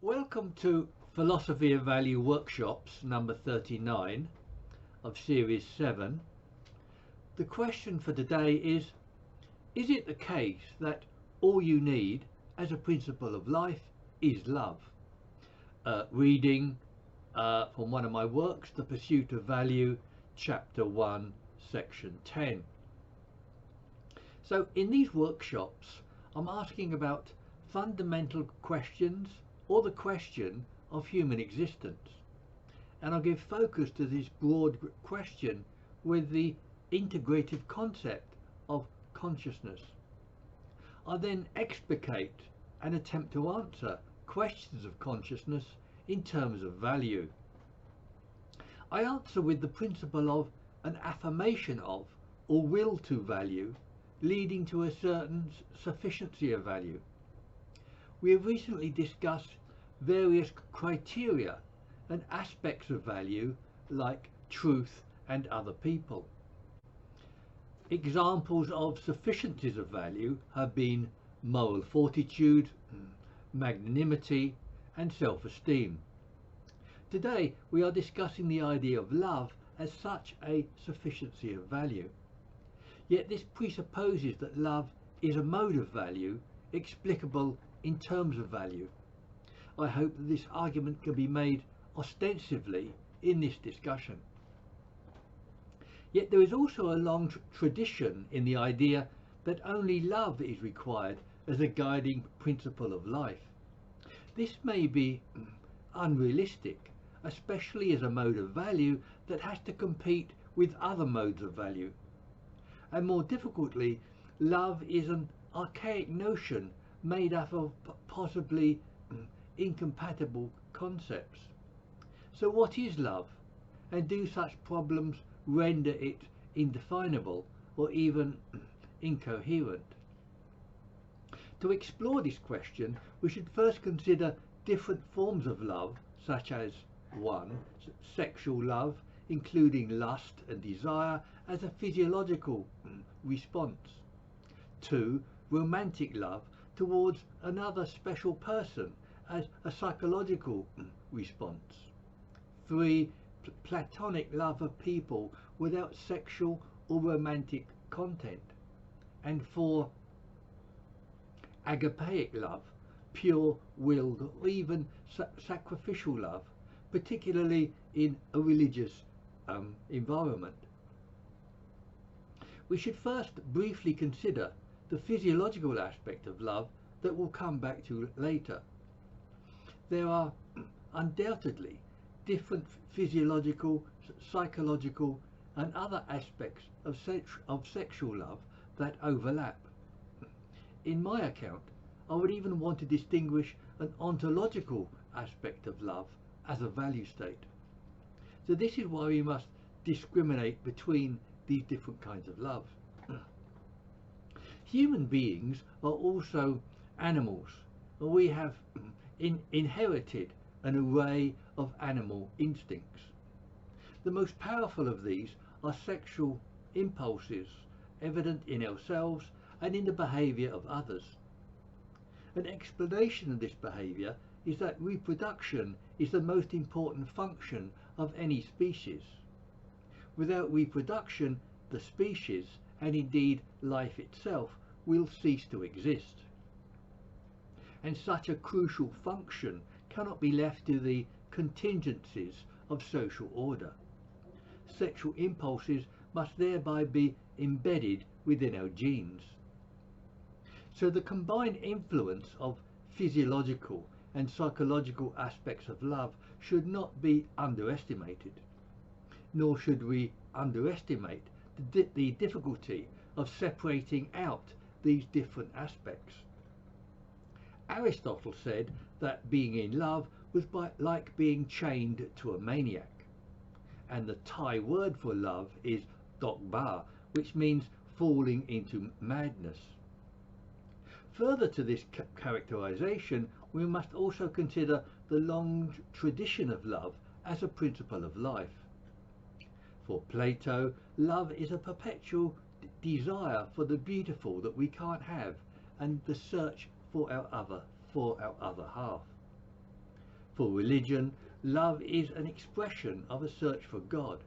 Welcome to Philosophy of Value Workshops number 39 of Series 7. The question for today is it the case that all you need as a principle of life is love? Reading from one of my works, The Pursuit of Value, Chapter 1, Section 10. So in these workshops, I'm asking about fundamental questions or the question of human existence. And I'll give focus to this broad question with the integrative concept of consciousness. I then explicate and attempt to answer questions of consciousness in terms of value. I answer with the principle of an affirmation of or will to value, leading to a certain sufficiency of value. We have recently discussed various criteria and aspects of value like truth and other people. Examples of sufficiencies of value have been moral fortitude, magnanimity and self-esteem. Today we are discussing the idea of love as such a sufficiency of value. Yet this presupposes that love is a mode of value explicable in terms of value. I hope that this argument can be made ostensively in this discussion. Yet there is also a long tradition in the idea that only love is required as a guiding principle of life. This may be unrealistic, especially as a mode of value that has to compete with other modes of value. And more difficultly, love is an archaic notion made up of possibly incompatible concepts. So what is love, and do such problems render it indefinable or even incoherent? To explore this question, we should first consider different forms of love, such as 1. Sexual love, including lust and desire as a physiological response. 2. Romantic love towards another special person as a psychological response. 3. Platonic love of people without sexual or romantic content. And 4. Agapeic love, pure-willed or even sacrificial love, particularly in a religious environment. We should first briefly consider the physiological aspect of love that we'll come back to later. There are undoubtedly different physiological, psychological and other aspects of sexual love that overlap. In my account, I would even want to distinguish an ontological aspect of love as a value state. So this is why we must discriminate between these different kinds of love. Human beings are also animals. We have inherited an array of animal instincts. The most powerful of these are sexual impulses evident in ourselves and in the behaviour of others. An explanation of this behaviour is that reproduction is the most important function of any species. Without reproduction, the species, and indeed life itself, will cease to exist. And such a crucial function cannot be left to the contingencies of social order. Sexual impulses must thereby be embedded within our genes. So the combined influence of physiological and psychological aspects of love should not be underestimated, nor should we underestimate the difficulty of separating out these different aspects. Aristotle said that being in love was like being chained to a maniac, and the Thai word for love is dokba, which means falling into madness. Further to this characterization, we must also consider the long tradition of love as a principle of life. For Plato, love is a perpetual desire for the beautiful that we can't have, and the search for our other half. For religion, love is an expression of a search for God.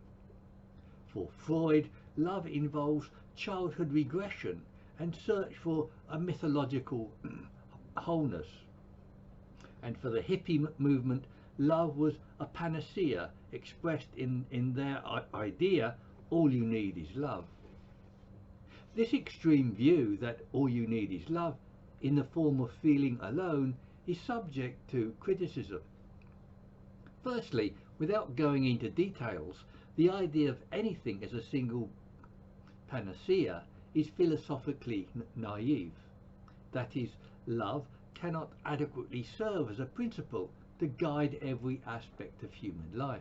For Freud, love involves childhood regression and search for a mythological wholeness. And for the hippie movement, love was a panacea expressed in their idea, all you need is love. This extreme view that all you need is love in the form of feeling alone is subject to criticism. Firstly, without going into details, the idea of anything as a single panacea is philosophically naive. That is, love cannot adequately serve as a principle to guide every aspect of human life.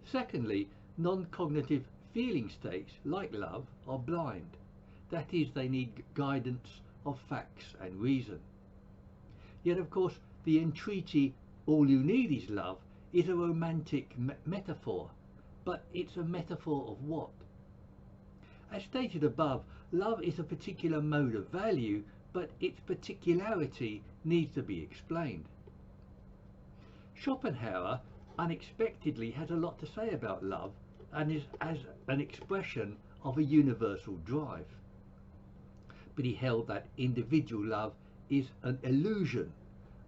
Secondly, non-cognitive feeling states like love are blind. That is, they need guidance of facts and reason. Yet of course the entreaty all you need is love is a romantic metaphor, but it's a metaphor of what? As stated above, love is a particular mode of value, but its particularity needs to be explained. Schopenhauer unexpectedly has a lot to say about love and is as an expression of a universal drive. But he held that individual love is an illusion,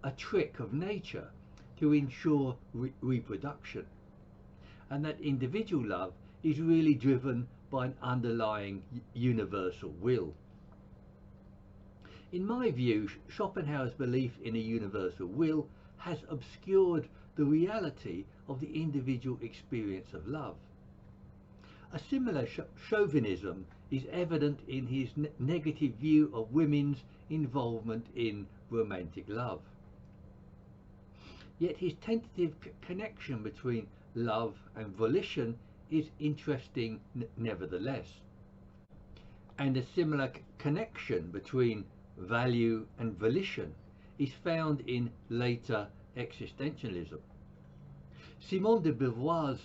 a trick of nature to ensure reproduction, and that individual love is really driven by an underlying universal will. In my view, Schopenhauer's belief in a universal will has obscured the reality of the individual experience of love. A similar chauvinism is evident in his negative view of women's involvement in romantic love. Yet his tentative connection between love and volition is interesting nevertheless. And a similar connection between value and volition is found in later existentialism. Simone de Beauvoir's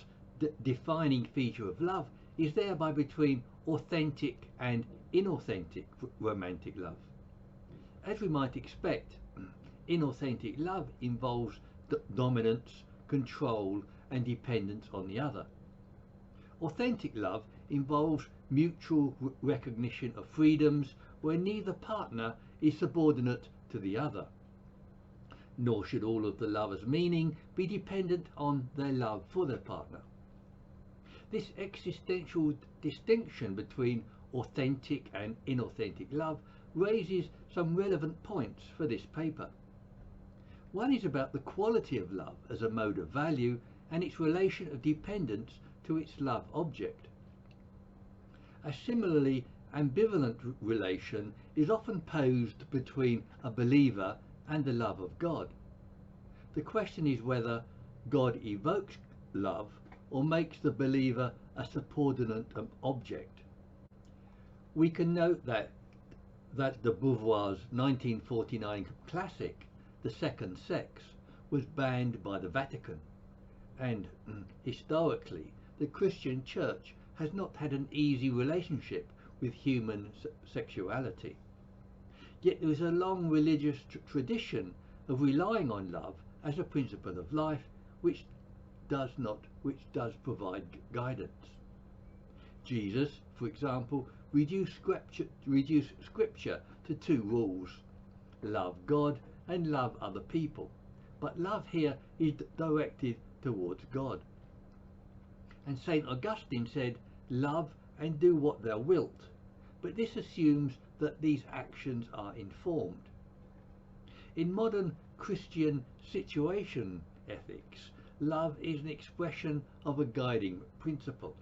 defining feature of love is thereby between authentic and inauthentic romantic love. As we might expect, inauthentic love involves dominance, control and dependence on the other. Authentic love involves mutual recognition of freedoms where neither partner is subordinate to the other. Nor should all of the lover's meaning be dependent on their love for their partner. This existential distinction between authentic and inauthentic love raises some relevant points for this paper. One is about the quality of love as a mode of value and its relation of dependence to its love object. A similarly ambivalent relation is often posed between a believer and the love of God. The question is whether God evokes love or makes the believer a subordinate object. We can note that de Beauvoir's 1949 classic, The Second Sex, was banned by the Vatican, and historically the Christian Church has not had an easy relationship with human sexuality. Yet there is a long religious tradition of relying on love as a principle of life which does provide guidance. Jesus, for example, reduced scripture to two rules: love God and love other people. But love here is directed towards God. And St. Augustine said, "Love and do what thou wilt," but this assumes that these actions are informed. In modern Christian situation ethics, love is an expression of a guiding principle.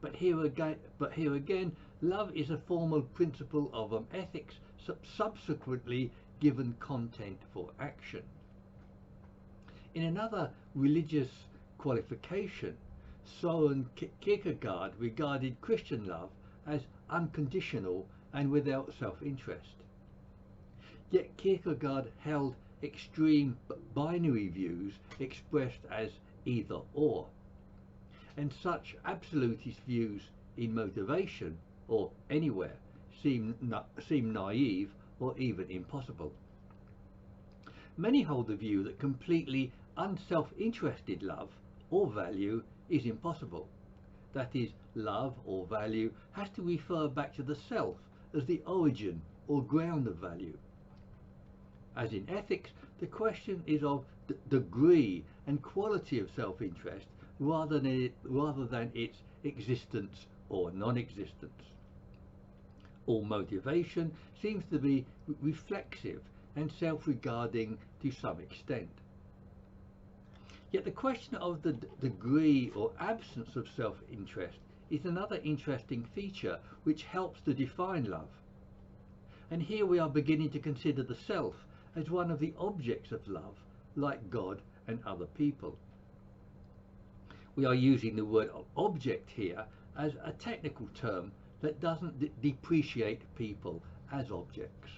But here again, love is a formal principle of ethics subsequently given content for action. In another religious qualification, Søren Kierkegaard regarded Christian love as unconditional and without self-interest. Yet Kierkegaard held extreme binary views expressed as either or, and such absolutist views in motivation or anywhere seem naive or even impossible. Many hold the view that completely unself-interested love or value is impossible. That is, love or value has to refer back to the self as the origin or ground of value. As in ethics, the question is of degree and quality of self-interest rather than its existence or non-existence. All motivation seems to be reflexive and self-regarding to some extent. Yet the question of the degree or absence of self-interest is another interesting feature which helps to define love. And here we are beginning to consider the self as one of the objects of love, like God and other people. We are using the word object here as a technical term that doesn't depreciate people as objects.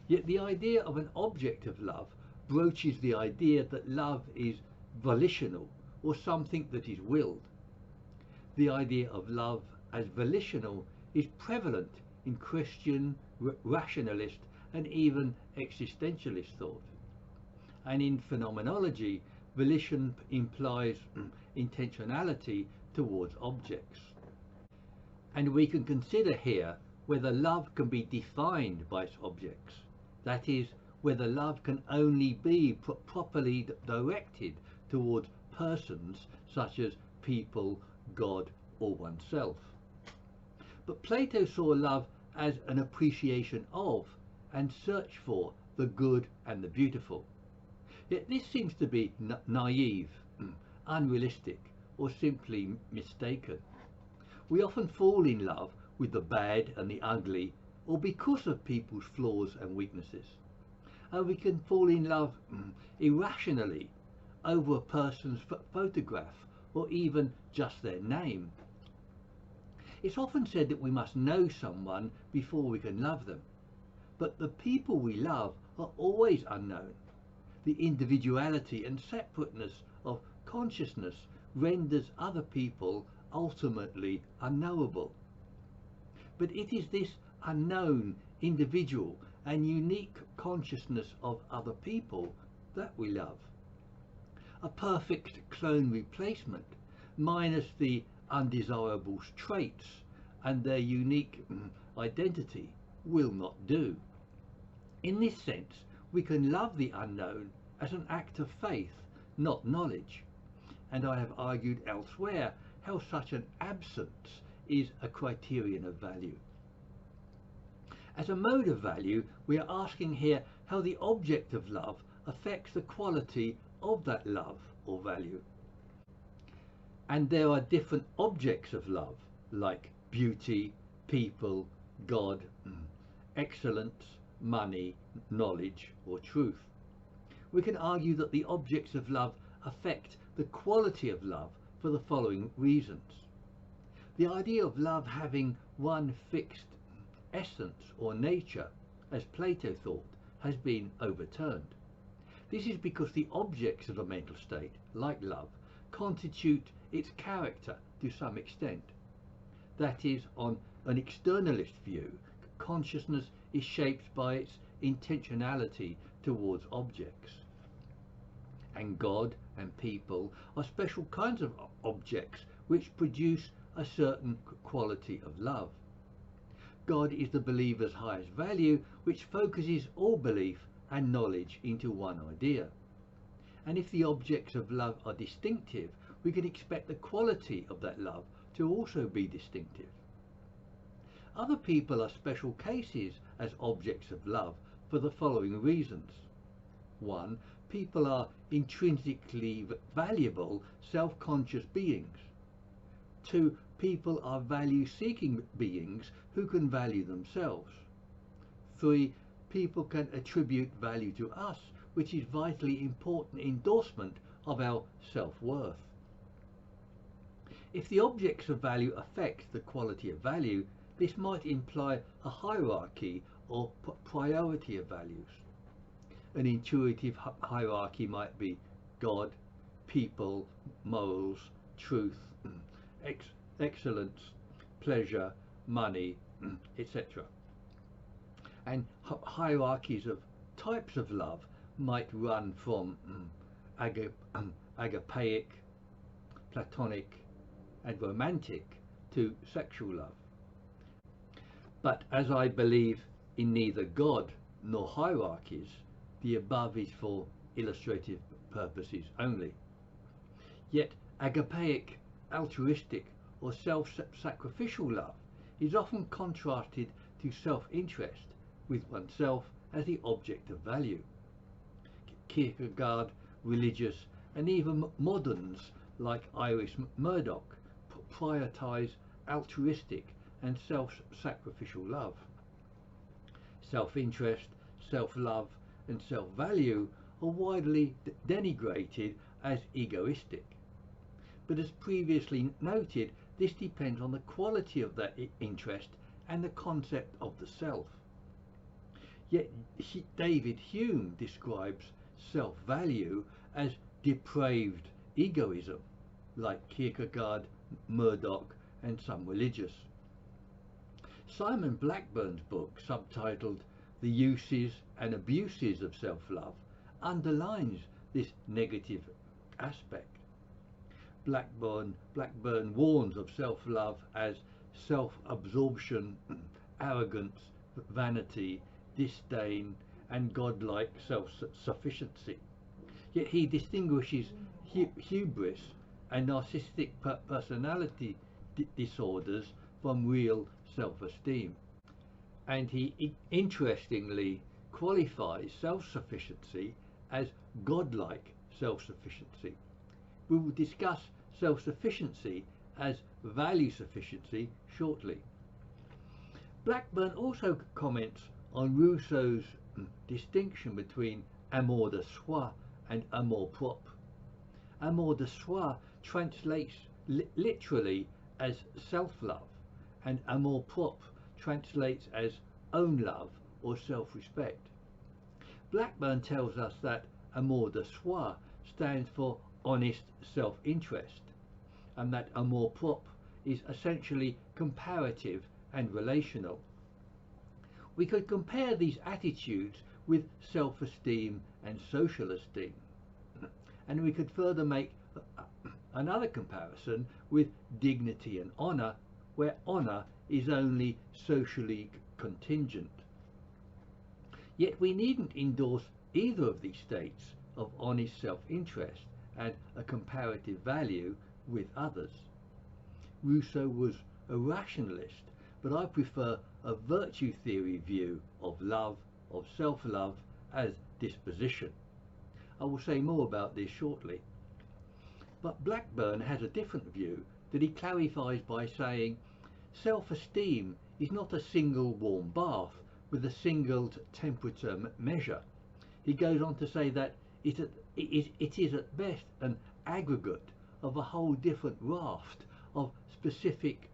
Yet the idea of an object of love broaches the idea that love is volitional or something that is willed. The idea of love as volitional is prevalent in Christian, rationalist and even existentialist thought. And in phenomenology, volition implies intentionality towards objects. And we can consider here whether love can be defined by its objects. That is, whether love can only be properly directed towards persons such as people, God, or oneself. But Plato saw love as an appreciation of and search for the good and the beautiful. Yet this seems to be naive, unrealistic, or simply mistaken. We often fall in love with the bad and the ugly, or because of people's flaws and weaknesses. And we can fall in love irrationally over a person's photograph or even just their name. It's often said that we must know someone before we can love them, but the people we love are always unknown. The individuality and separateness of consciousness renders other people ultimately unknowable. But it is this unknown, individual and unique consciousness of other people that we love. A perfect clone replacement, minus the undesirable traits and their unique identity, will not do. In this sense, we can love the unknown as an act of faith, not knowledge. And I have argued elsewhere how such an absence is a criterion of value. As a mode of value, we are asking here how the object of love affects the quality of that love or value. And there are different objects of love, like beauty, people, God, excellence, money, knowledge, or truth. We can argue that the objects of love affect the quality of love for the following reasons. The idea of love having one fixed essence or nature, as Plato thought, has been overturned. This is because the objects of a mental state, like love, constitute its character to some extent. That is, on an externalist view, consciousness is shaped by its intentionality towards objects. And God and people are special kinds of objects which produce a certain quality of love. God is the believer's highest value, which focuses all belief and knowledge into one idea. And if the objects of love are distinctive, we can expect the quality of that love to also be distinctive. Other people are special cases as objects of love for the following reasons. 1. People are intrinsically valuable, self-conscious beings. 2. People are value-seeking beings who can value themselves. 3. People can attribute value to us, which is vitally important endorsement of our self-worth. If the objects of value affect the quality of value, this might imply a hierarchy or priority of values. An intuitive hierarchy might be God, people, morals, truth, excellence, pleasure, money, etc. And hierarchies of types of love might run from agapeic, platonic and romantic to sexual love. But as I believe in neither God nor hierarchies, the above is for illustrative purposes only. Yet agapeic, altruistic or self-sacrificial love is often contrasted to self-interest with oneself as the object of value. Kierkegaard, religious and even moderns like Iris Murdoch prioritize altruistic and self-sacrificial love. Self-interest, self-love and self-value are widely denigrated as egoistic. But as previously noted, this depends on the quality of that interest and the concept of the self. Yet David Hume describes self-value as depraved egoism, like Kierkegaard, Murdoch and some religious. Simon Blackburn's book, subtitled The Uses and Abuses of Self-Love, underlines this negative aspect. Blackburn warns of self-love as self-absorption, arrogance, vanity, disdain and godlike self-sufficiency. Yet he distinguishes hubris and narcissistic personality disorders from real self-esteem. And he interestingly qualifies self-sufficiency as godlike self-sufficiency. We will discuss self-sufficiency as value sufficiency shortly. Blackburn also comments on Rousseau's distinction between amour de soi and amour propre. Amour de soi translates literally as self-love, and amour propre translates as own love or self-respect. Blackburn tells us that amour de soi stands for honest self-interest, and that amour propre is essentially comparative and relational. We could compare these attitudes with self-esteem and social esteem, and we could further make another comparison with dignity and honour, where honour is only socially contingent. Yet we needn't endorse either of these states of honest self-interest and a comparative value with others. Rousseau was a rationalist, but I prefer a virtue theory view of love, of self-love as disposition. I will say more about this shortly. But Blackburn has a different view that he clarifies by saying, self-esteem is not a single warm bath with a single temperature measure. He goes on to say that it is at best an aggregate of a whole different raft of specific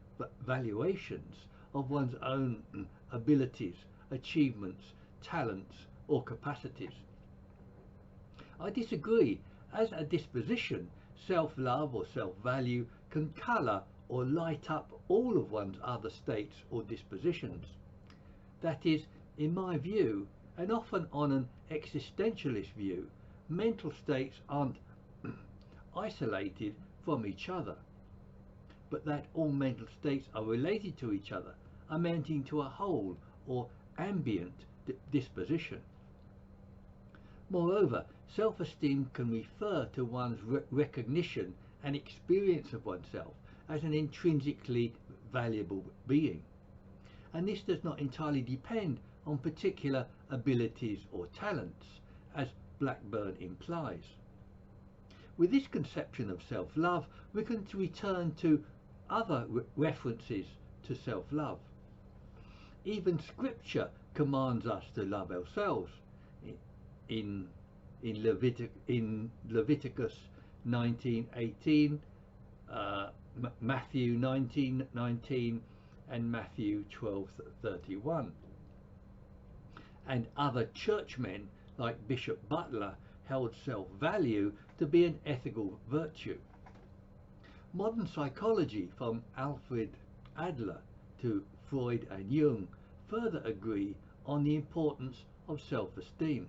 valuations of one's own abilities, achievements, talents or capacities. I disagree. As a disposition, self-love or self-value can colour or light up all of one's other states or dispositions. That is, in my view, and often on an existentialist view, mental states aren't isolated from each other, but that all mental states are related to each other, amounting to a whole or ambient disposition. Moreover, self-esteem can refer to one's recognition and experience of oneself as an intrinsically valuable being, and this does not entirely depend on particular abilities or talents, as Blackburn implies. With this conception of self-love, we can return to other references to self-love. Even Scripture commands us to love ourselves. In Leviticus 19:18, Matthew 19:19, and Matthew 12:31. And other churchmen like Bishop Butler held self-value to be an ethical virtue. Modern psychology, from Alfred Adler to Freud and Jung, further agree on the importance of self-esteem.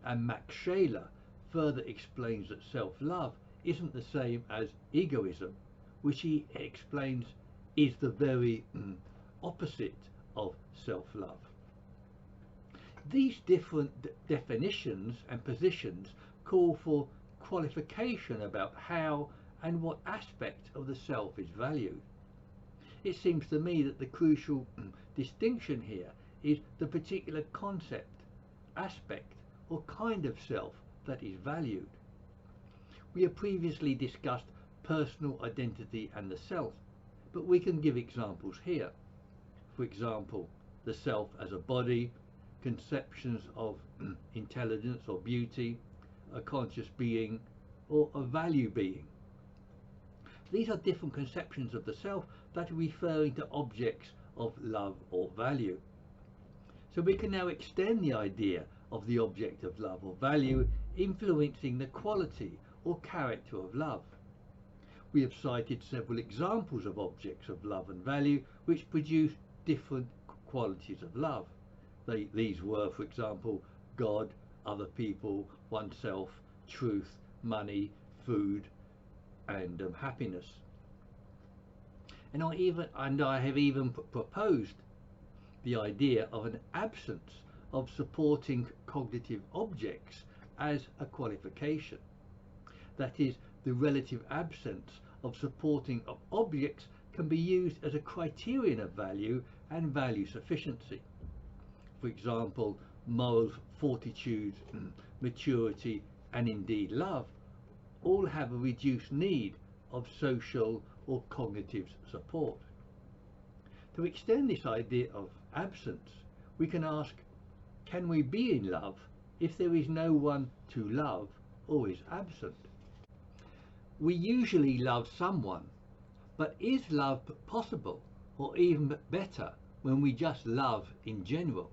And Max Scheler further explains that self-love isn't the same as egoism, which he explains is the very opposite of self-love. These different definitions and positions call for qualification about how and what aspect of the self is valued. It seems to me that the crucial distinction here is the particular concept, aspect, or kind of self that is valued. We have previously discussed personal identity and the self, but we can give examples here. For example, the self as a body, conceptions of intelligence or beauty, a conscious being, or a value being. These are different conceptions of the self that are referring to objects of love or value. So we can now extend the idea of the object of love or value influencing the quality or character of love. We have cited several examples of objects of love and value which produce different qualities of love. These were, for example, God, other people, oneself, truth, money, food, and happiness. And I have even proposed the idea of an absence of supporting cognitive objects as a qualification. That is, the relative absence of supporting objects can be used as a criterion of value and value sufficiency. For example, moral fortitude, maturity, and indeed love all have a reduced need of social or cognitive support. To extend this idea of absence, we can ask, can we be in love if there is no one to love or is absent? We usually love someone, but is love possible, or even better, when we just love in general?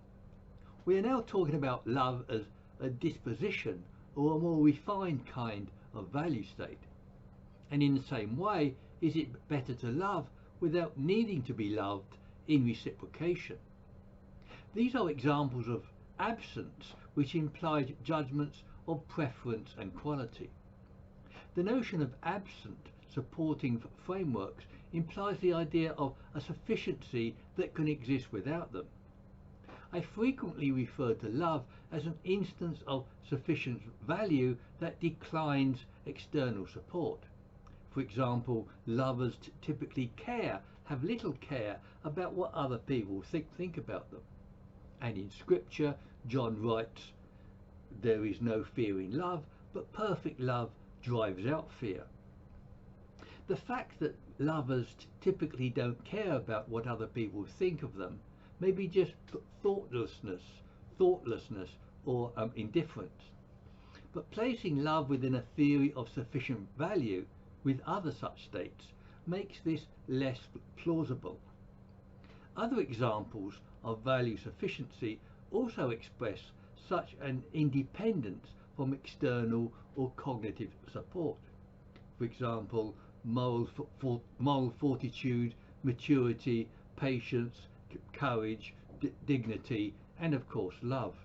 We are now talking about love as a disposition or a more refined kind of value state. And in the same way, is it better to love without needing to be loved in reciprocation? These are examples of absence which implies judgments of preference and quality. The notion of absent supporting frameworks implies the idea of a sufficiency that can exist without them. I frequently refer to love as an instance of sufficient value that declines external support. For example, lovers typically have little care about what other people think about them. And in Scripture, John writes, "There is no fear in love, but perfect love drives out fear." The fact that lovers typically don't care about what other people think of them may be just thoughtlessness or indifference. But placing love within a theory of sufficient value with other such states makes this less plausible. Other examples of value sufficiency also express such an independence from external or cognitive support. For example, moral fortitude, maturity, patience, courage, dignity, and of course love.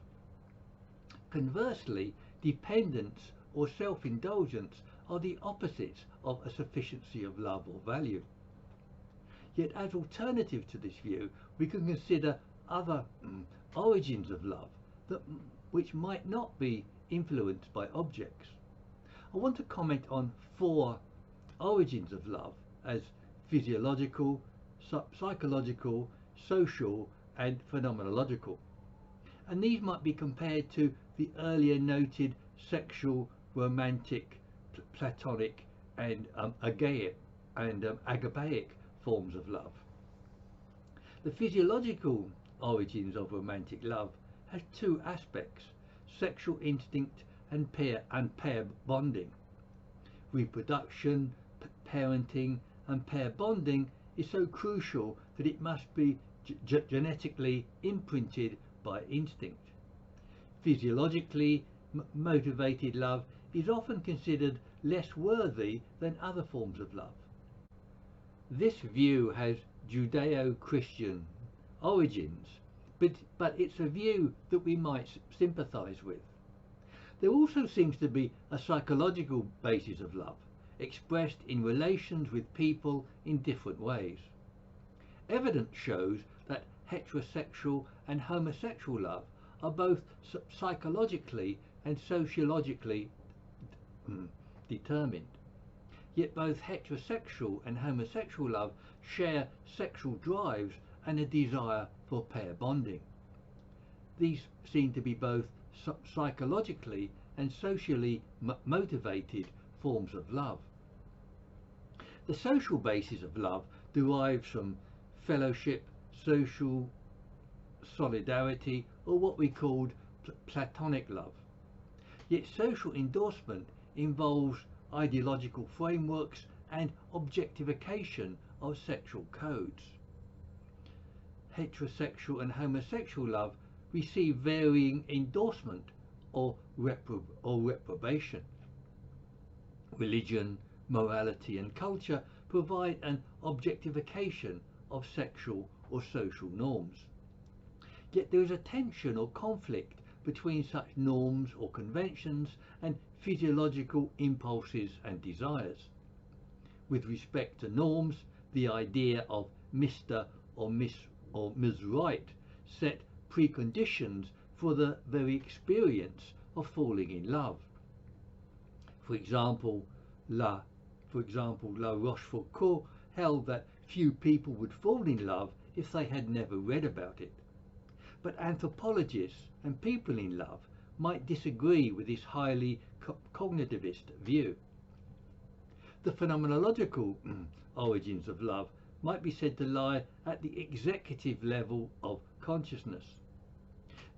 Conversely, dependence or self-indulgence are the opposites of a sufficiency of love or value. Yet as alternative to this view, we can consider other origins of love which might not be influenced by objects. I want to comment on 4 origins of love as physiological, psychological, social, and phenomenological. And these might be compared to the earlier noted sexual, romantic, platonic, and agapeic forms of love. The physiological origins of romantic love has 2 aspects: sexual instinct and pair bonding. Reproduction, parenting, and pair bonding is so crucial that it must be genetically imprinted by instinct. Physiologically motivated love is often considered less worthy than other forms of love. This view has Judeo-Christian origins, but it's a view that we might sympathize with. There also seems to be a psychological basis of love, expressed in relations with people in different ways. Evidence shows that heterosexual and homosexual love are both psychologically and sociologically determined. Yet both heterosexual and homosexual love share sexual drives and a desire for pair bonding. These seem to be both psychologically and socially motivated forms of love. The social basis of love derives from fellowship, social solidarity, or what we called platonic love. Yet social endorsement involves ideological frameworks and objectification of sexual codes. Heterosexual and homosexual love receive varying endorsement or reprobation. Religion, morality and culture provide an objectification of sexual or social norms. Yet there is a tension or conflict between such norms or conventions and physiological impulses and desires. With respect to norms, the idea of Mr. or Miss or Ms. Right set preconditions for the very experience of falling in love. For example, La Rochefoucauld held that few people would fall in love if they had never read about it. But anthropologists and people in love might disagree with this highly cognitivist view. The phenomenological origins of love might be said to lie at the executive level of consciousness.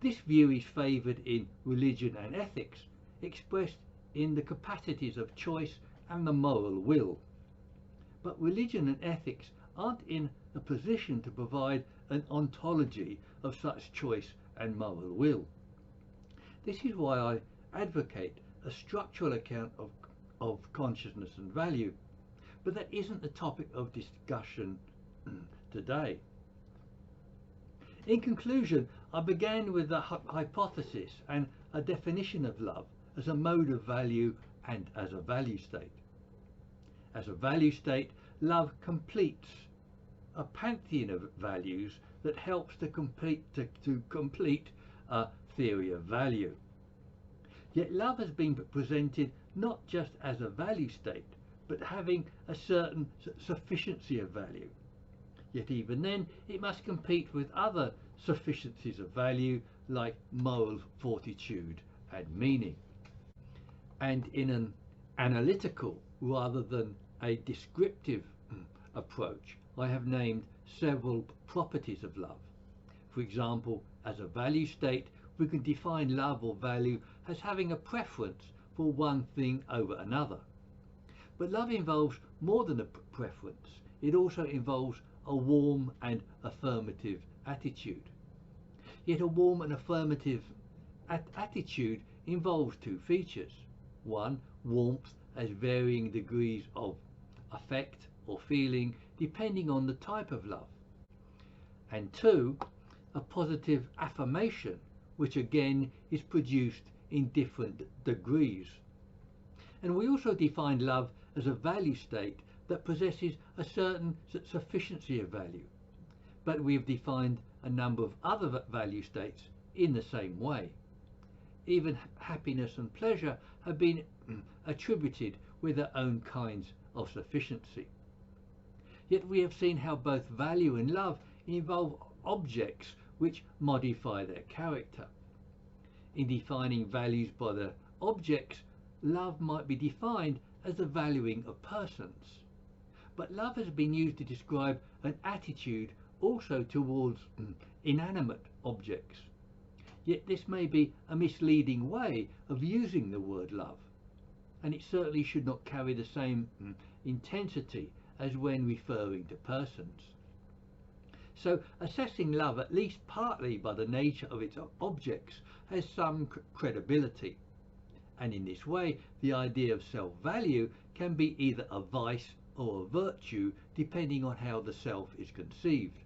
This view is favoured in religion and ethics, expressed in the capacities of choice and the moral will. But religion and ethics aren't in a position to provide an ontology of such choice and moral will. This is why I advocate a structural account of consciousness and value, but that isn't the topic of discussion today. In conclusion, I began with a hypothesis and a definition of love as a mode of value and as a value state. As a value state, love completes a pantheon of values that helps to complete a theory of value. Yet love has been presented not just as a value state, but having a certain sufficiency of value. Yet even then, it must compete with other sufficiencies of value like moral fortitude and meaning. And in an analytical rather than a descriptive approach, I have named several properties of love. For example, as a value state, we can define love or value as having a preference for one thing over another. But love involves more than a preference. It also involves a warm and affirmative attitude. Yet a warm and affirmative attitude involves two features. One, warmth as varying degrees of affect or feeling depending on the type of love. And two, a positive affirmation, which again is produced in different degrees. And we also define love as a value state that possesses a certain sufficiency of value. But we've defined a number of other value states in the same way. Even happiness and pleasure have been attributed with their own kinds of sufficiency. Yet we have seen how both value and love involve objects which modify their character. In defining values by their objects, love might be defined as the valuing of persons. But love has been used to describe an attitude also towards inanimate objects. Yet this may be a misleading way of using the word love, and it certainly should not carry the same intensity as when referring to persons. So assessing love, at least partly by the nature of its objects, has some credibility. And in this way, the idea of self-value can be either a vice or a virtue, depending on how the self is conceived.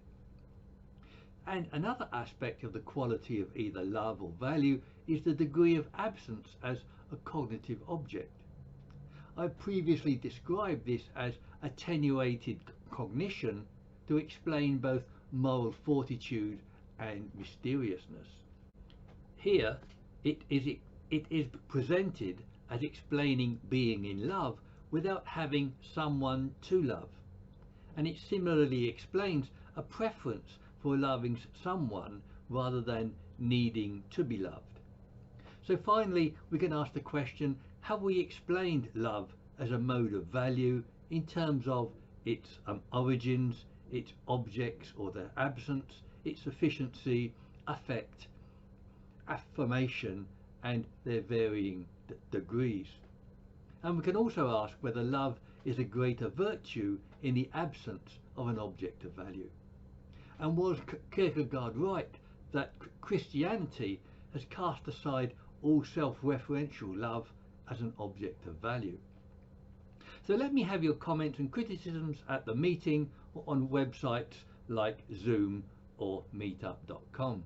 And another aspect of the quality of either love or value is the degree of absence as a cognitive object. I previously described this as attenuated cognition to explain both moral fortitude and mysteriousness. Here it is presented as explaining being in love without having someone to love, and it similarly explains a preference for loving someone rather than needing to be loved. So finally, we can ask the question, have we explained love as a mode of value in terms of its origins, its objects or their absence, its sufficiency, affect, affirmation, and their varying degrees? And we can also ask whether love is a greater virtue in the absence of an object of value. And was Kierkegaard right that Christianity has cast aside all self-referential love as an object of value? So let me have your comments and criticisms at the meeting or on websites like Zoom or meetup.com.